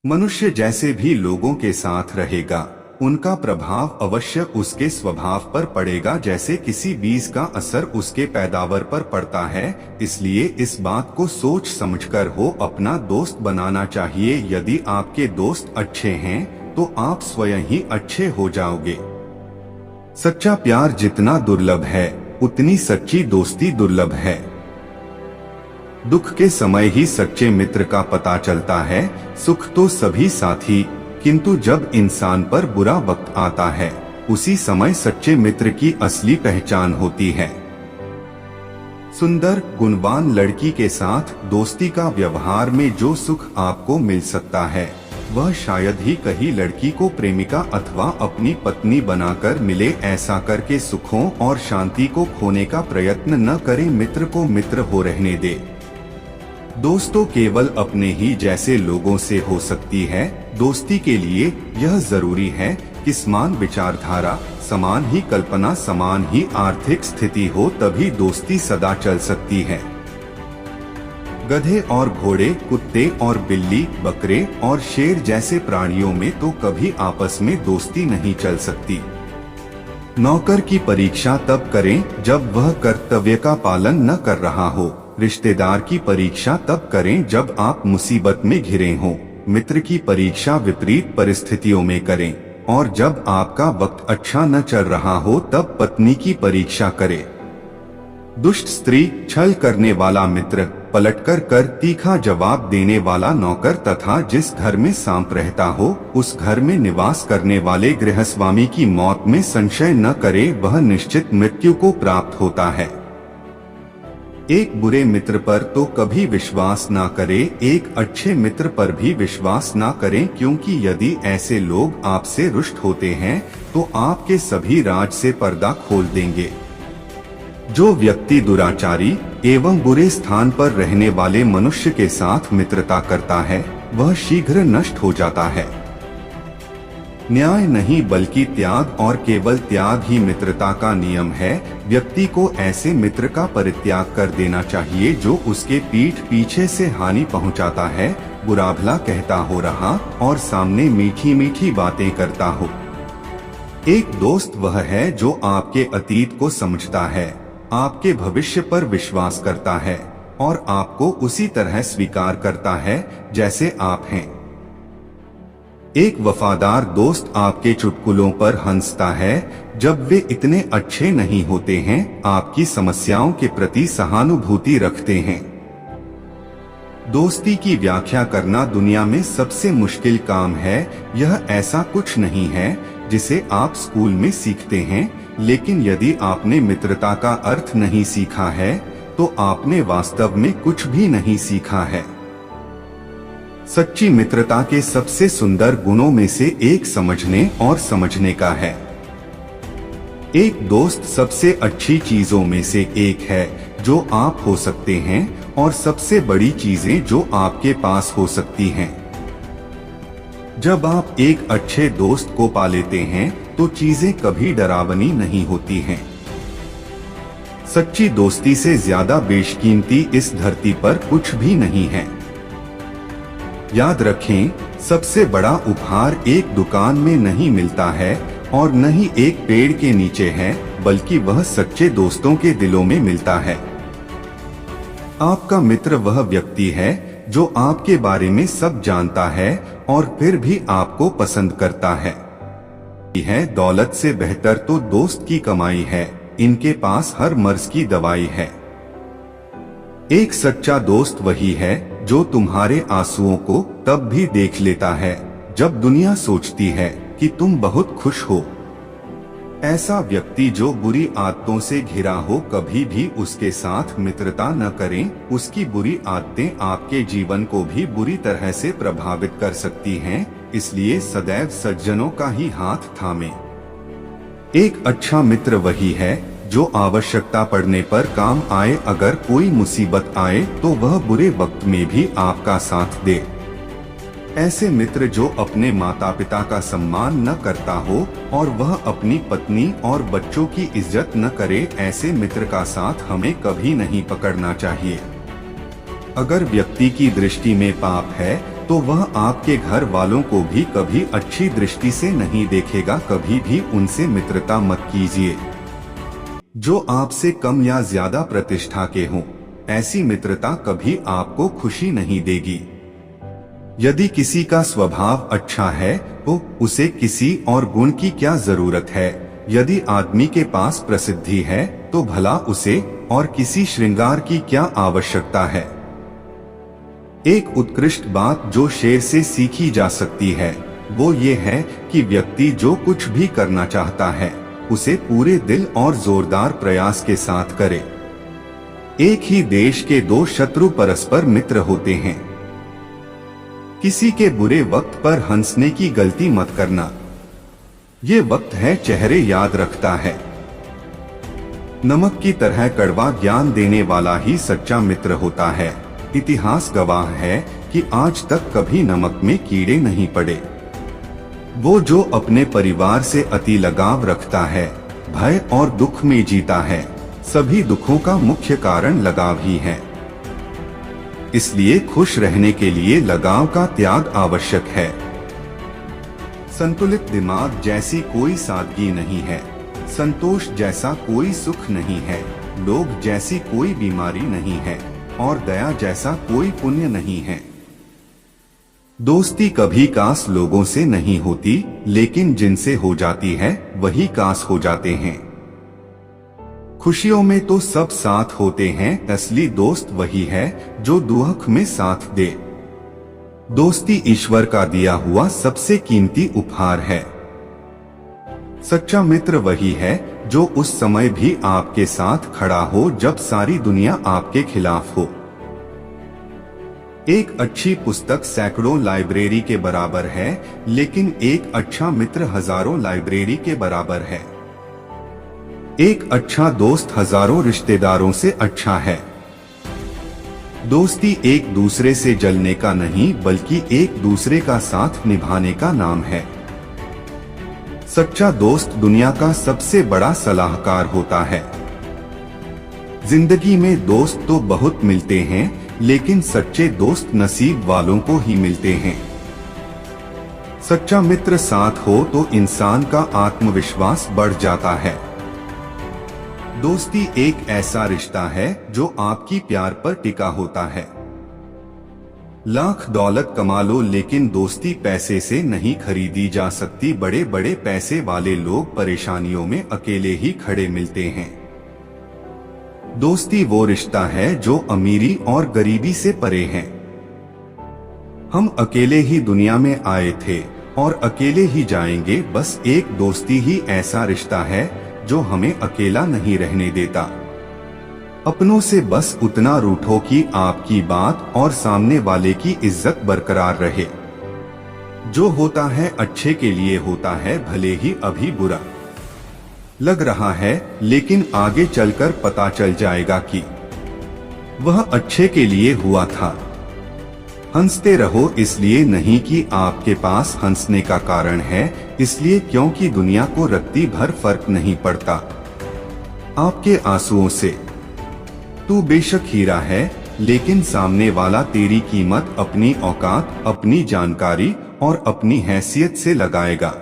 मनुष्य जैसे भी लोगों के साथ रहेगा, उनका प्रभाव अवश्य उसके स्वभाव पर पड़ेगा, जैसे किसी बीज का असर उसके पैदावार पर पड़ता है। इसलिए इस बात को सोच समझकर हो अपना दोस्त बनाना चाहिए। यदि आपके दोस्त अच्छे हैं तो आप स्वयं ही अच्छे हो जाओगे। सच्चा प्यार जितना दुर्लभ है, उतनी सच्ची दोस्ती दुर्लभ है। दुख के समय ही सच्चे मित्र का पता चलता है। सुख तो सभी साथी, किंतु जब इंसान पर बुरा वक्त आता है, उसी समय सच्चे मित्र की असली पहचान होती है। सुंदर गुणवान लड़की के साथ दोस्ती का व्यवहार में जो सुख आपको मिल सकता है, वह शायद ही कहीं लड़की को प्रेमिका अथवा अपनी पत्नी बनाकर मिले। ऐसा करके सुखों और शांति को खोने का प्रयत्न न करें। मित्र को मित्र हो रहने दे। दोस्तों केवल अपने ही जैसे लोगों से हो सकती है। दोस्ती के लिए यह जरूरी है कि समान विचारधारा, समान ही कल्पना, समान ही आर्थिक स्थिति हो, तभी दोस्ती सदा चल सकती है। गधे और घोड़े, कुत्ते और बिल्ली, बकरे और शेर जैसे प्राणियों में तो कभी आपस में दोस्ती नहीं चल सकती। नौकर की परीक्षा तब करें जब वह कर्तव्य का पालन न कर रहा हो। रिश्तेदार की परीक्षा तब करें जब आप मुसीबत में घिरे हों। मित्र की परीक्षा विपरीत परिस्थितियों में करें, और जब आपका वक्त अच्छा न चल रहा हो तब पत्नी की परीक्षा करें। दुष्ट स्त्री, छल करने वाला मित्र, पलटकर कर तीखा जवाब देने वाला नौकर तथा जिस घर में सांप रहता हो उस घर में निवास करने वाले गृहस्वामी की मौत में संशय न करे, वह निश्चित मृत्यु को प्राप्त होता है। एक बुरे मित्र पर तो कभी विश्वास ना करें, एक अच्छे मित्र पर भी विश्वास ना करें, क्योंकि यदि ऐसे लोग आपसे रुष्ट होते हैं तो आपके सभी राज से पर्दा खोल देंगे। जो व्यक्ति दुराचारी एवं बुरे स्थान पर रहने वाले मनुष्य के साथ मित्रता करता है, वह शीघ्र नष्ट हो जाता है। न्याय नहीं बल्कि त्याग, और केवल त्याग ही मित्रता का नियम है। व्यक्ति को ऐसे मित्र का परित्याग कर देना चाहिए जो उसके पीठ पीछे से हानि पहुंचाता है, बुरा भला कहता हो रहा और सामने मीठी मीठी बातें करता हो। एक दोस्त वह है जो आपके अतीत को समझता है, आपके भविष्य पर विश्वास करता है और आपको उसी तरह स्वीकार करता है जैसे आप हैं। एक वफादार दोस्त आपके चुटकुलों पर हंसता है जब वे इतने अच्छे नहीं होते हैं, आपकी समस्याओं के प्रति सहानुभूति रखते हैं। दोस्ती की व्याख्या करना दुनिया में सबसे मुश्किल काम है। यह ऐसा कुछ नहीं है जिसे आप स्कूल में सीखते हैं, लेकिन यदि आपने मित्रता का अर्थ नहीं सीखा है तो आपने वास्तव में कुछ भी नहीं सीखा है। सच्ची मित्रता के सबसे सुंदर गुणों में से एक समझने और समझने का है। एक दोस्त सबसे अच्छी चीजों में से एक है जो आप हो सकते हैं और सबसे बड़ी चीजें जो आपके पास हो सकती हैं। जब आप एक अच्छे दोस्त को पा लेते हैं तो चीजें कभी डरावनी नहीं होती हैं। सच्ची दोस्ती से ज्यादा बेशकीमती इस धरती पर कुछ भी नहीं है। याद रखें, सबसे बड़ा उपहार एक दुकान में नहीं मिलता है और न ही एक पेड़ के नीचे है, बल्कि वह सच्चे दोस्तों के दिलों में मिलता है। आपका मित्र वह व्यक्ति है जो आपके बारे में सब जानता है और फिर भी आपको पसंद करता है। दौलत से बेहतर तो दोस्त की कमाई है, इनके पास हर मर्ज की दवाई है। एक सच्चा दोस्त वही है जो तुम्हारे आंसुओं को तब भी देख लेता है जब दुनिया सोचती है कि तुम बहुत खुश हो। ऐसा व्यक्ति जो बुरी आदतों से घिरा हो, कभी भी उसके साथ मित्रता न करें। उसकी बुरी आदतें आपके जीवन को भी बुरी तरह से प्रभावित कर सकती हैं, इसलिए सदैव सज्जनों का ही हाथ थामें। एक अच्छा मित्र वही है जो आवश्यकता पड़ने पर काम आए। अगर कोई मुसीबत आए तो वह बुरे वक्त में भी आपका साथ दे। ऐसे मित्र जो अपने माता पिता का सम्मान न करता हो और वह अपनी पत्नी और बच्चों की इज्जत न करे, ऐसे मित्र का साथ हमें कभी नहीं पकड़ना चाहिए। अगर व्यक्ति की दृष्टि में पाप है तो वह आपके घर वालों को भी कभी अच्छी दृष्टि से नहीं देखेगा। कभी भी उनसे मित्रता मत कीजिए जो आपसे कम या ज्यादा प्रतिष्ठा के हों। ऐसी मित्रता कभी आपको खुशी नहीं देगी। यदि किसी का स्वभाव अच्छा है तो उसे किसी और गुण की क्या जरूरत है। यदि आदमी के पास प्रसिद्धि है तो भला उसे और किसी श्रृंगार की क्या आवश्यकता है। एक उत्कृष्ट बात जो शेर से सीखी जा सकती है वो ये है कि व्यक्ति जो कुछ भी करना चाहता है उसे पूरे दिल और जोरदार प्रयास के साथ करे। एक ही देश के दो शत्रु परस्पर मित्र होते हैं। किसी के बुरे वक्त पर हंसने की गलती मत करना। ये वक्त है चेहरे याद रखता है। नमक की तरह कड़वा ज्ञान देने वाला ही सच्चा मित्र होता है। इतिहास गवाह है कि आज तक कभी नमक में कीड़े नहीं पड़े। वो जो अपने परिवार से अति लगाव रखता है, भय और दुख में जीता है, सभी दुखों का मुख्य कारण लगाव ही है। इसलिए खुश रहने के लिए लगाव का त्याग आवश्यक है। संतुलित दिमाग जैसी कोई सादगी नहीं है, संतोष जैसा कोई सुख नहीं है, लोभ जैसी कोई बीमारी नहीं है और दया जैसा कोई पुण्य नहीं है। दोस्ती कभी कास लोगों से नहीं होती, लेकिन जिनसे हो जाती है वही कास हो जाते हैं। खुशियों में तो सब साथ होते हैं, असली दोस्त वही है जो दुख में साथ दे। दोस्ती ईश्वर का दिया हुआ सबसे कीमती उपहार है। सच्चा मित्र वही है जो उस समय भी आपके साथ खड़ा हो जब सारी दुनिया आपके खिलाफ हो। एक अच्छी पुस्तक सैकड़ों लाइब्रेरी के बराबर है, लेकिन एक अच्छा मित्र हजारों लाइब्रेरी के बराबर है। एक अच्छा दोस्त हजारों रिश्तेदारों से अच्छा है। दोस्ती एक दूसरे से जलने का नहीं बल्कि एक दूसरे का साथ निभाने का नाम है। सच्चा दोस्त दुनिया का सबसे बड़ा सलाहकार होता है। जिंदगी में दोस्त तो बहुत मिलते हैं, लेकिन सच्चे दोस्त नसीब वालों को ही मिलते हैं। सच्चा मित्र साथ हो तो इंसान का आत्मविश्वास बढ़ जाता है। दोस्ती एक ऐसा रिश्ता है जो आपकी प्यार पर टिका होता है। लाख दौलत कमा लो लेकिन दोस्ती पैसे से नहीं खरीदी जा सकती। बड़े बड़े पैसे वाले लोग परेशानियों में अकेले ही खड़े मिलते हैं। दोस्ती वो रिश्ता है जो अमीरी और गरीबी से परे है। हम अकेले ही दुनिया में आए थे और अकेले ही जाएंगे। बस एक दोस्ती ही ऐसा रिश्ता है जो हमें अकेला नहीं रहने देता। अपनों से बस उतना रूठो कि आपकी बात और सामने वाले की इज्जत बरकरार रहे। जो होता है अच्छे के लिए होता है, भले ही अभी बुरा लग रहा है, लेकिन आगे चलकर पता चल जाएगा कि वह अच्छे के लिए हुआ था। हंसते रहो इसलिए नहीं कि आपके पास हंसने का कारण है, इसलिए क्योंकि दुनिया को रत्ती भर फर्क नहीं पड़ता आपके आंसुओं से। तू बेशक हीरा है, लेकिन सामने वाला तेरी कीमत अपनी औकात, अपनी जानकारी और अपनी हैसियत से लगाएगा।